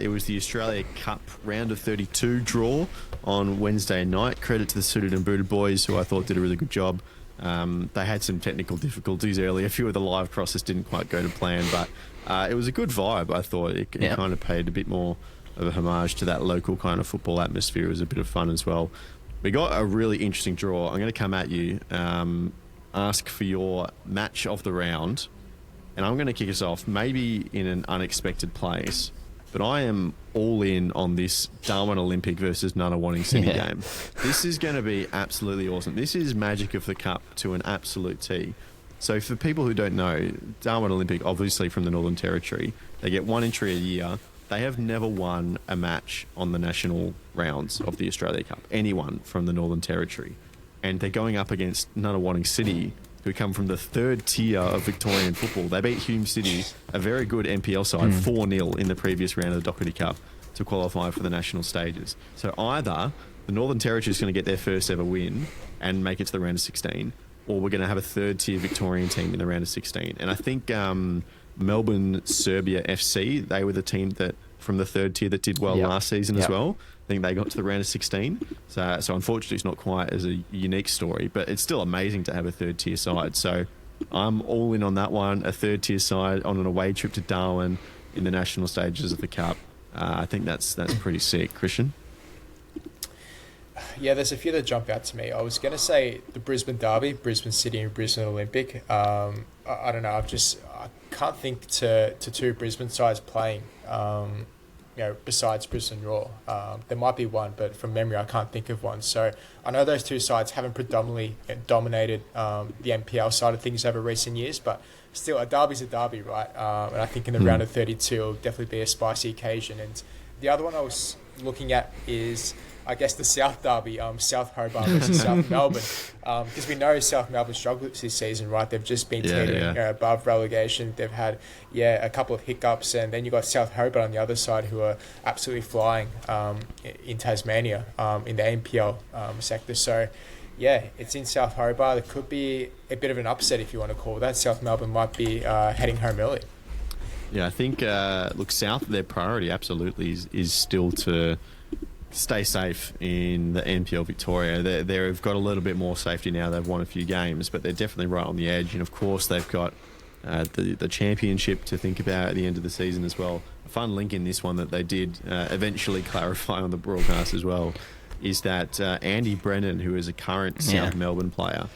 It was the Australia Cup round of 32 draw on Wednesday night. Credit to the Suited and Booted boys, who I thought did a really good job. They had some technical difficulties early. A few of the live crosses didn't quite go to plan, but it was a good vibe. I thought it kind of paid a bit more of a homage to that local kind of football atmosphere. It was a bit of fun as well. We got a really interesting draw. I'm going to come at you, ask for your match of the round, and I'm going to kick us off maybe in an unexpected place. But I am all in on this Darwin Olympic versus Nunawading City game. This is going to be absolutely awesome. This is magic of the Cup to an absolute T. So for people who don't know, Darwin Olympic, obviously from the Northern Territory, they get one entry a year. They have never won a match on the national rounds of the Australia Cup. Anyone from the Northern Territory. And they're going up against Nunawading City, who come from the third tier of Victorian football. They beat Hume City, a very good NPL side, 4-0 in the previous round of the Doherty Cup to qualify for the national stages. So either the Northern Territory is going to get their first ever win and make it to the round of 16, or we're going to have a third tier Victorian team in the round of 16. And I think Melbourne Serbia FC, they were the team that from the third tier that did well last season as well. I think they got to the round of 16. So unfortunately, it's not quite as a unique story, but it's still amazing to have a third tier side. So I'm all in on that one. A third tier side on an away trip to Darwin in the national stages of the Cup. I think that's pretty sick. Christian? Yeah, there's a few that jump out to me. I was going to say the Brisbane Derby, Brisbane City and Brisbane Olympic. I don't know. I can't think to two Brisbane sides playing. Besides Brisbane Roar. There might be one, but from memory, I can't think of one. So I know those two sides haven't predominantly dominated the NPL side of things over recent years, but still, a derby's a derby, right? And I think in the round of 32, it'll definitely be a spicy occasion. And the other one I was looking at is, I guess, the South Derby, South Hobart versus South Melbourne. Because we know South Melbourne struggled this season, right? They've just been teetering above relegation. They've had, a couple of hiccups. And then you've got South Hobart on the other side who are absolutely flying in Tasmania in the NPL sector. So, it's in South Hobart. It could be a bit of an upset, if you want to call that. South Melbourne might be heading home early. Yeah, I think, South, their priority absolutely is still to stay safe in the NPL Victoria. They've got a little bit more safety now. They've won a few games, but they're definitely right on the edge. And of course, they've got the championship to think about at the end of the season as well. A fun link in this one that they did eventually clarify on the broadcast as well is that Andy Brennan, who is a current South Melbourne player,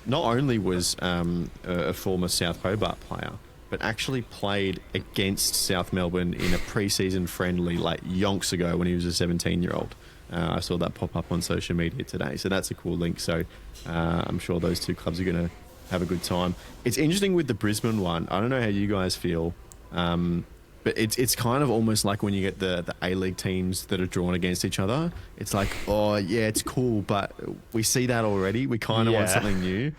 not only was a former South Hobart player, but actually played against South Melbourne in a pre-season friendly like yonks ago when he was a 17-year-old. I saw that pop up on social media today. So that's a cool link. So I'm sure those two clubs are going to have a good time. It's interesting with the Brisbane one. I don't know how you guys feel, but it's kind of almost like when you get the A-League teams that are drawn against each other. It's like, it's cool, but we see that already. We kind of want something new.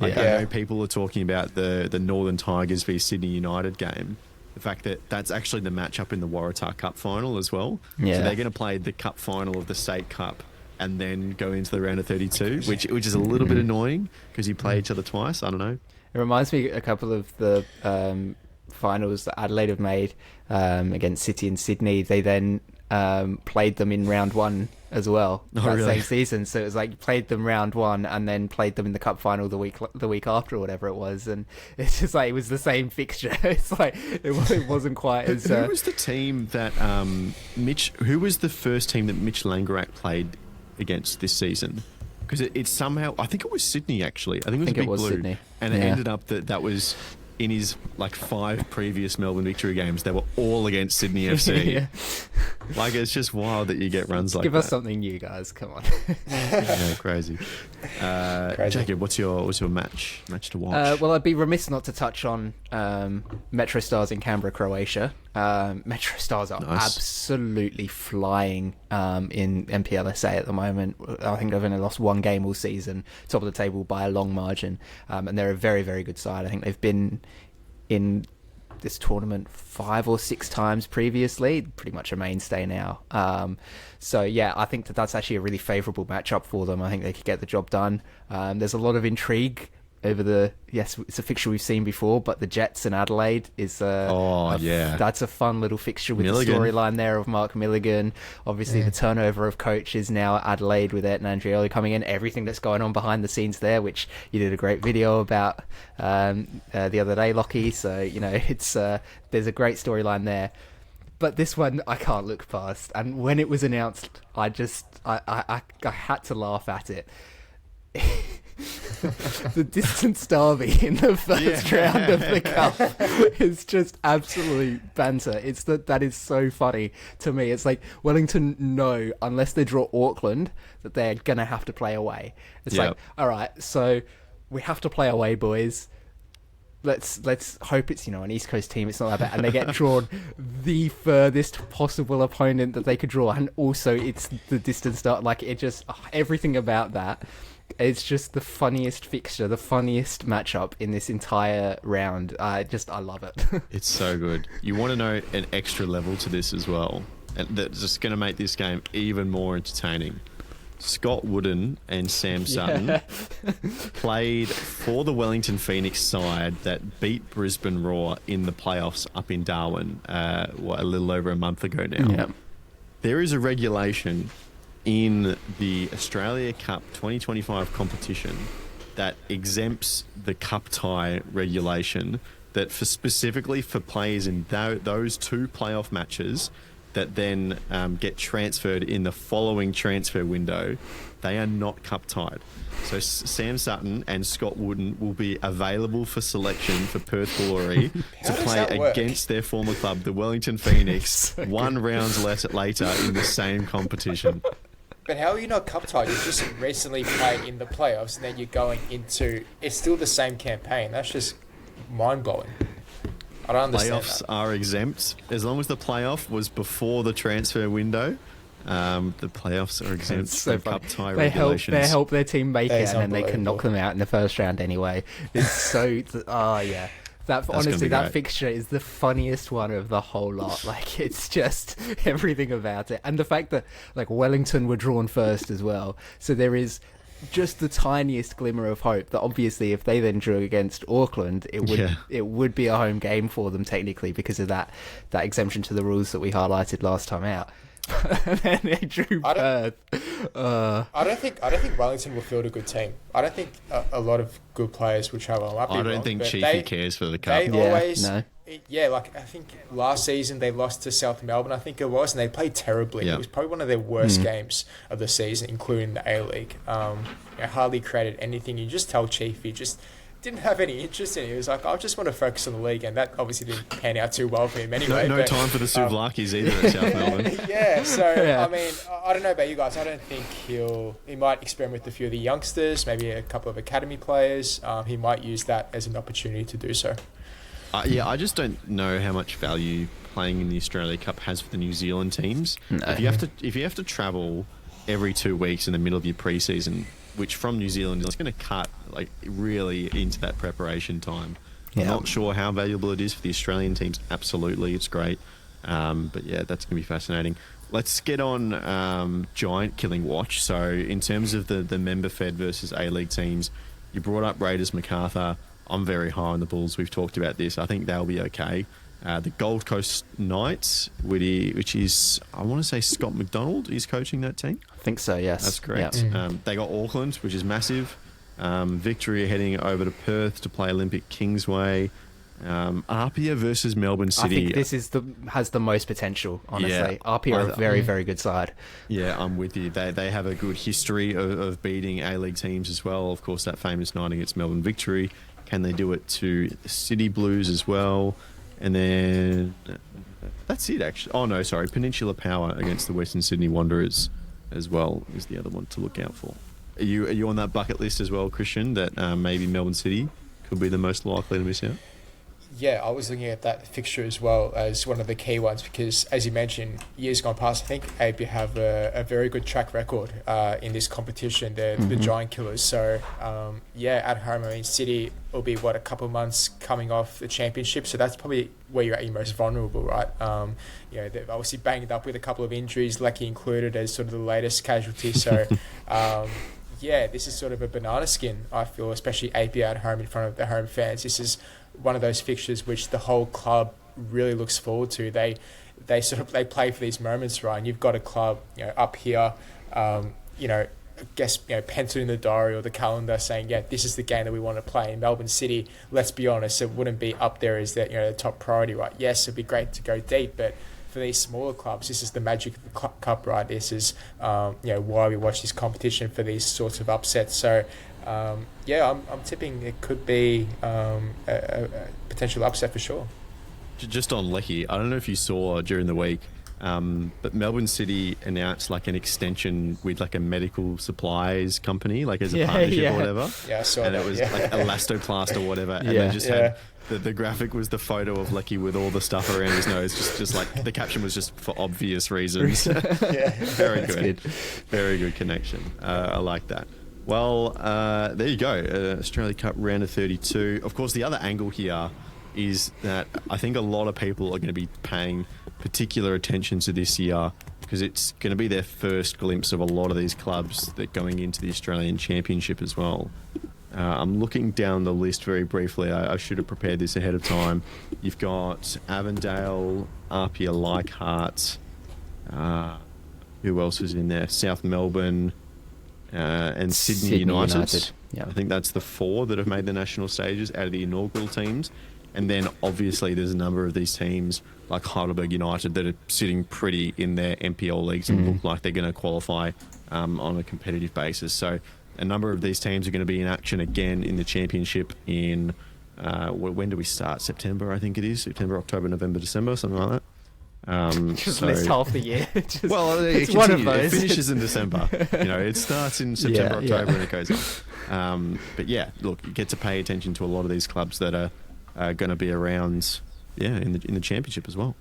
I know people are talking about the Northern Tigers v Sydney United game. The fact that that's actually the matchup in the Waratah Cup final as well. Yeah. So they're going to play the Cup final of the State Cup and then go into the round of 32, which is a little bit annoying because you play each other twice. I don't know. It reminds me a couple of the finals that Adelaide have made against City and Sydney. They then played them in round one as well same season. So it was like you played them round one and then played them in the cup final the week after or whatever it was. And it's just like it was the same fixture. It's like it wasn't quite as. Who was the team that Who was the first team that Mitch Langerak played against this season? Because it's somehow I think it was Sydney actually. I think it was Big Blue, Sydney. And it ended up that was. In his 5 previous Melbourne victory games, they were all against Sydney FC. It's just wild that you get runs like that. Give us something new, guys. Come on. Crazy. Jacob, what's your match to watch? Well, I'd be remiss not to touch on Metro Stars in Canberra, Croatia. Metro Stars are absolutely flying in NPLSA at the moment. I think they've only lost one game all season, top of the table by a long margin, and they're a very, very good side. I think they've been in this tournament 5 or 6 times previously, pretty much a mainstay now. I think that's actually a really favourable matchup for them. I think they could get the job done. There's a lot of intrigue over the, yes, it's a fixture we've seen before, but the Jets and Adelaide is that's a fun little fixture with Milligan. the storyline there of Mark Milligan. Obviously, the turnover of coaches now at Adelaide with Ed and Andrioli coming in, everything that's going on behind the scenes there, which you did a great video about the other day, Lockie. So, you know, it's there's a great storyline there. But this one I can't look past. And when it was announced, I had to laugh at it. The distance derby in the first round of the cup is just absolute banter. That is so funny to me. It's like Wellington know, unless they draw Auckland, that they're gonna have to play away. It's like, all right, so we have to play away, boys. Let's hope it's, you know, an East Coast team. It's not that bad, and they get drawn the furthest possible opponent that they could draw, and also it's the distance start. Like, it just everything about that. It's just the funniest fixture, the funniest matchup in this entire round. I love it. It's so good. You want to know an extra level to this as well, and that's just going to make this game even more entertaining. Scott Wooden and Sam Sutton played for the Wellington Phoenix side that beat Brisbane Roar in the playoffs up in Darwin, a little over a month ago now. Yep. There is a regulation in the Australia Cup 2025 competition that exempts the cup tie regulation that specifically for players in those two playoff matches that then get transferred in the following transfer window, they are not cup tied. So Sam Sutton and Scott Wooden will be available for selection for Perth Glory to play against their former club, the Wellington Phoenix, so one round later in the same competition. But how are you not cup tied? You just recently played in the playoffs, and then you're going into... It's still the same campaign. That's just mind-blowing. I don't understand Playoffs that. are exempt. As long as the playoff was before the transfer window, the playoffs are exempt from cup tie regulations. They help their team make it, and then they can knock them out in the first round anyway. It's so... oh, yeah. That fixture is the funniest one of the whole lot. Like, it's just everything about it. And the fact that, like, Wellington were drawn first as well. So there is just the tiniest glimmer of hope that obviously if they then drew against Auckland, it would be a home game for them technically because of that exemption to the rules that we highlighted last time out. And then they drew Perth. I don't think Wellington will field a good team. I don't think a lot of good players will travel. I don't think Chiefy cares for the cup. They always... No. Yeah, like I think last season they lost to South Melbourne, I think it was, and they played terribly. It was probably one of their worst games of the season, including the A-League. Hardly created anything. You just tell Chief he just didn't have any interest in it. He was like, I just want to focus on the league, and that obviously didn't pan out too well for him anyway. No time for the Souvlakis either at South Melbourne. I mean, I don't know about you guys. I don't think he might experiment with a few of the youngsters, maybe a couple of academy players. He might use that as an opportunity to do so. I just don't know how much value playing in the Australia Cup has for the New Zealand teams. No. If you have to travel every 2 weeks in the middle of your pre-season, which from New Zealand is going to cut like really into that preparation time. Yeah. I'm not sure how valuable it is for the Australian teams. Absolutely, it's great. But yeah, that's going to be fascinating. Let's get on Giant Killing Watch. So in terms of the member-fed versus A-League teams, you brought up Raiders MacArthur. I'm very high on the Bulls. We've talked about this. I think they'll be okay. The Gold Coast Knights, which is, I want to say Scott McDonald is coaching that team. I think so, yes. That's correct. Yep. They got Auckland, which is massive. Victory are heading over to Perth to play Olympic Kingsway. Apia versus Melbourne City. I think this has the most potential, honestly. Yeah, Apia are a very, very good side. Yeah, I'm with you. They have a good history of beating A-League teams as well. Of course, that famous night against Melbourne Victory. Can they do it to the City Blues as well? And then that's it, actually. Oh, no, sorry. Peninsula Power against the Western Sydney Wanderers as well is the other one to look out for. Are you on that bucket list as well, Christian, that maybe Melbourne City could be the most likely to miss out? Yeah, I was looking at that fixture as well as one of the key ones because, as you mentioned, years gone past, I think API have a very good track record in this competition. They're the Giant Killers. So, at home, I mean, City will be, a couple of months coming off the championship. So that's probably where you're at your most vulnerable, right? They've obviously banged up with a couple of injuries, Lecky included as sort of the latest casualty. So, yeah, this is sort of a banana skin, I feel, especially APR at home in front of the home fans. This is one of those fixtures which the whole club really looks forward to. They play for these moments, right? And you've got a club, up here, I guess, penciled in the diary or the calendar saying, yeah, this is the game that we want to play. In Melbourne City, let's be honest, it wouldn't be up there as the top priority, right? Yes, it'd be great to go deep, but for these smaller clubs, this is the magic of the cup, right? This is why we watch this competition, for these sorts of upsets. So I'm tipping it could be a potential upset for sure. Just on Lecky, I don't know if you saw during the week, but Melbourne City announced like an extension with like a medical supplies company, like as a partnership or whatever. Yeah, I saw and that. And it was like Elastoplast or whatever. And they just had the graphic was the photo of Lecky with all the stuff around his nose. Just like the caption was just for obvious reasons. Very good. Very good connection. I like that. Well, there you go. Australia Cup round of 32. Of course, the other angle here is that I think a lot of people are going to be paying particular attention to this year because it's going to be their first glimpse of a lot of these clubs that going into the Australian Championship as well. I'm looking down the list very briefly. I should have prepared this ahead of time. You've got Avondale, Apia Leichhardt, who else is in there? South Melbourne, and Sydney United. Yep. I think that's the 4 that have made the national stages out of the inaugural teams. And then obviously there's a number of these teams like Heidelberg United that are sitting pretty in their NPL leagues and look like they're going to qualify on a competitive basis. So a number of these teams are going to be in action again in the championship in, when do we start? September, I think it is. September, October, November, December, something like that. Just list half the year. It's one of those. It finishes in December. It starts in September, October, and it goes on. But yeah, look, you get to pay attention to a lot of these clubs that are going to be around, in the championship as well.